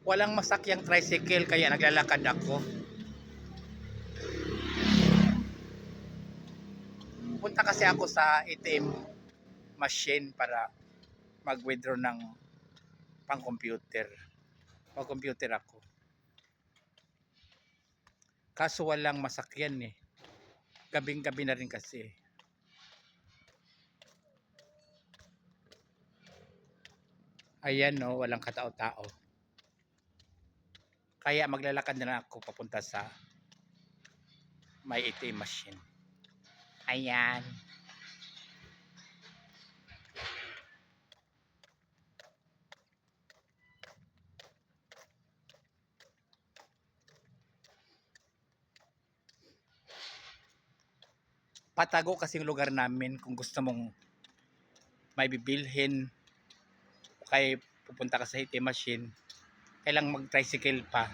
Walang masakyang tricycle kaya naglalakad ako. Punta kasi ako sa ATM machine para mag-withdraw ng pang-computer. Pang-computer ako. Kaso walang masakyan eh. Gabing-gabi na rin kasi. Ayan no, walang katao-tao. Kaya maglalakad na lang ako papunta sa may ATM machine. Ayan. Patago kasi yung lugar namin kung gusto mong may bibilhin o kaya pupunta ka sa ATM machine, kailang mag-tricycle pa.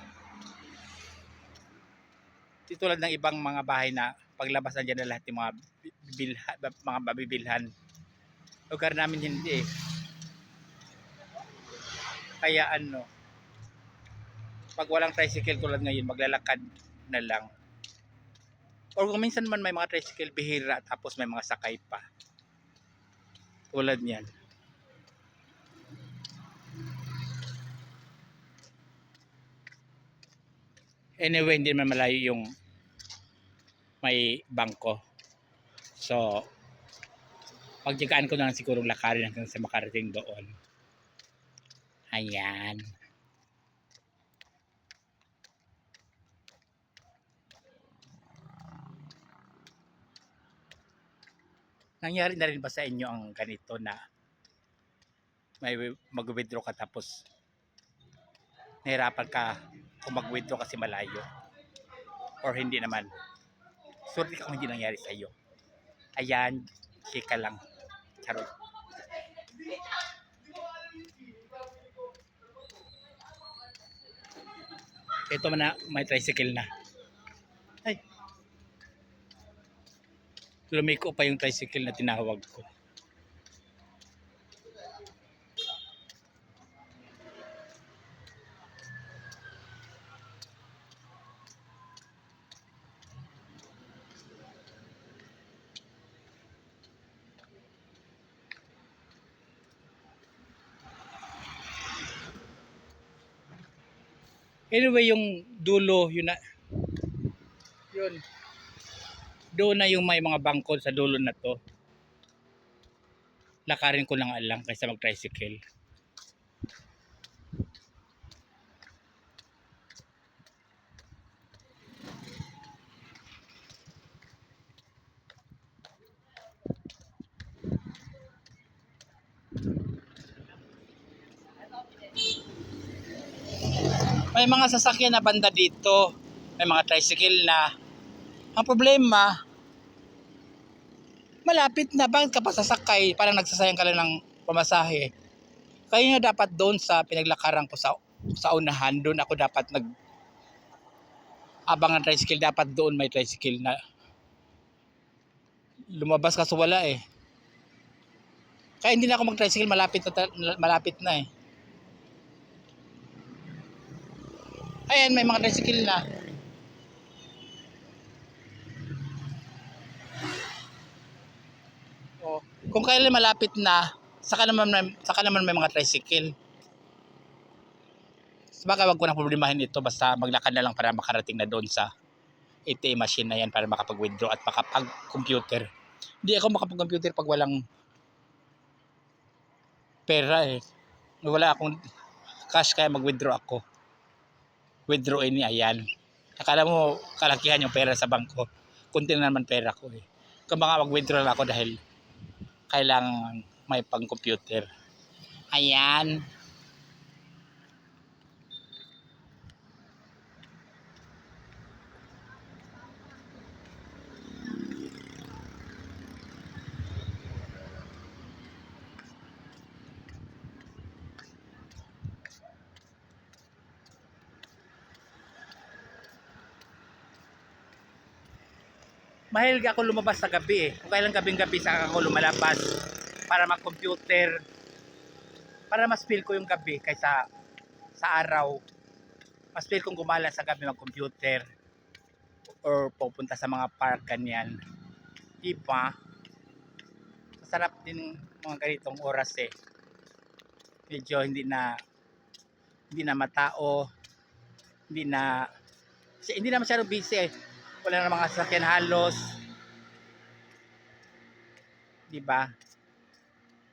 Di tulad ng ibang mga bahay na paglabas nandiyan na lahat yung mga babibilhan. Lugar namin hindi eh. Kaya ano, pag walang tricycle tulad ngayon, maglalakad na lang. Or kung minsan man may mga tricycle bihira tapos may mga sakay pa. Tulad niyan. Anyway, hindi naman malayo yung may bangko. So, pagtikaan ko na lang sigurong lakarin hanggang sa makarating doon. Ayan. Nangyari na rin ba sa inyo ang ganito na may mag-withdraw ka tapos nahirapan ka kung mag-withdraw kasi malayo? Or hindi naman? Sorry kung hindi nangyari sa iyo. Ayan, chika lang. Charot. Ito man na, may tricycle na. Ay. Lumiko pa yung tricycle na tinawag ko. Anyway, yung dulo, yun na. Yun. Doon na yung may mga bangko sa dulo na to. Lakarin ko lang alang kaysa mag-tricycle. May mga sasakyan na banda dito. May mga tricycle na. Ang problema, malapit na. Bakit ka pa sasakay? Parang nagsasayang ka lang ng pamasahe. Kaya nga dapat doon sa pinaglakaran ko sa unahan, doon ako dapat abang ng tricycle. Dapat doon may tricycle na lumabas kaso wala eh. Kaya hindi na ako mag-tricycle, malapit na eh. Ayan, may mga tricycle na. Oh, kung kailan malapit na, saka naman may mga tricycle. Baka wag ko nang problemahin ito, basta maglakad na lang para makarating na doon sa ATM machine na yan para makapag-withdraw at makapag-computer. Hindi ako makapag-computer pag walang pera eh. Wala akong cash kaya mag-withdraw ako. Withdraw ini ayan. Akala mo kalakihan yung pera sa bangko. Kunti na naman pera ko eh. Kung baka mag-withdraw ako dahil kailangan may pang-computer. Ayan. Mahilig ako lumabas sa gabi eh. Kung kailan gabing-gabi saka ako lumalabas para mag-computer. Para mas feel ko yung gabi kaysa sa araw. Mas feel kong gumala sa gabi mag-computer or pupunta sa mga park ganyan. Diba? Masarap din mga ganitong oras eh. Medyo hindi na matao, hindi na hindi na masyadong busy eh. Wala na mga sasakyan halos, 'di ba?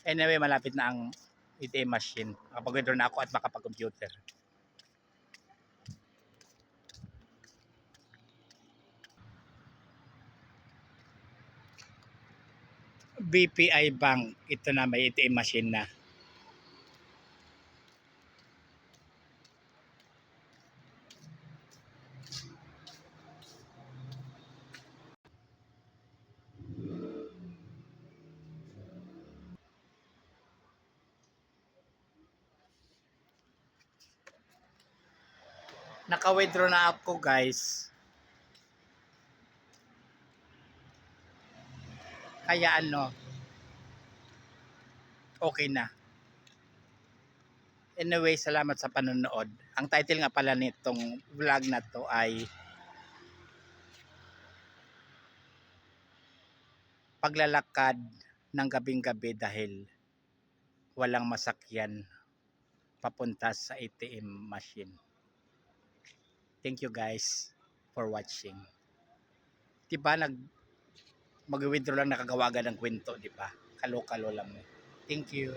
Anyway, malapit na ang ATM machine. Makapag-withdraw na ako at makapag-computer. BPI Bank, ito na may ATM machine na. Naka-withdraw na ako, guys. Kaya okay na. Anyway, salamat sa panonood. Ang title nga pala nitong vlog na to ay paglalakad ng gabing-gabi dahil walang masakyan papunta sa ATM machine. Thank you guys for watching. Diba mag-withdraw lang nakagawa agad ng kwento, diba? Kalo-kalo lang. Thank you.